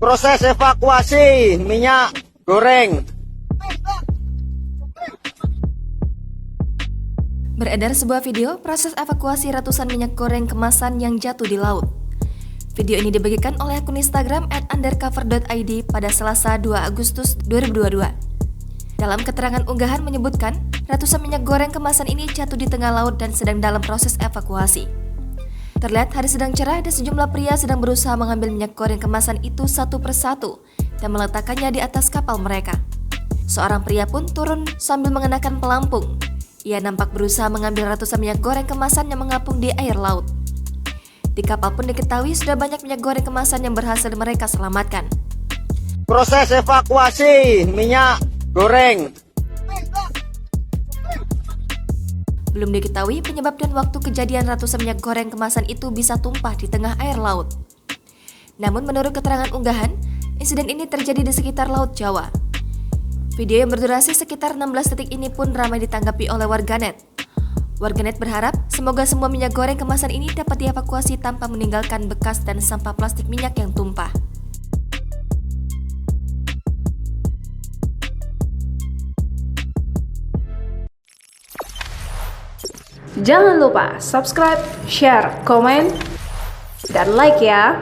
Proses evakuasi minyak goreng. Beredar sebuah video proses evakuasi ratusan minyak goreng kemasan yang jatuh di laut. Video ini dibagikan oleh akun Instagram @undercover.id pada Selasa 2 Agustus 2022. Dalam keterangan unggahan menyebutkan, ratusan minyak goreng kemasan ini jatuh di tengah laut dan sedang dalam proses evakuasi. Terlihat hari sedang cerah dan sejumlah pria sedang berusaha mengambil minyak goreng kemasan itu satu persatu dan meletakkannya di atas kapal mereka. Seorang pria pun turun sambil mengenakan pelampung. Ia nampak berusaha mengambil ratusan minyak goreng kemasan yang mengapung di air laut. Di kapal pun diketahui sudah banyak minyak goreng kemasan yang berhasil mereka selamatkan. Proses evakuasi minyak goreng. Belum diketahui penyebab dan waktu kejadian ratusan minyak goreng kemasan itu bisa tumpah di tengah air laut. Namun menurut keterangan unggahan, insiden ini terjadi di sekitar Laut Jawa. Video yang berdurasi sekitar 16 detik ini pun ramai ditanggapi oleh warganet. Warganet berharap semoga semua minyak goreng kemasan ini dapat dievakuasi tanpa meninggalkan bekas dan sampah plastik minyak yang tumpah. Jangan lupa subscribe, share, komen, dan like ya.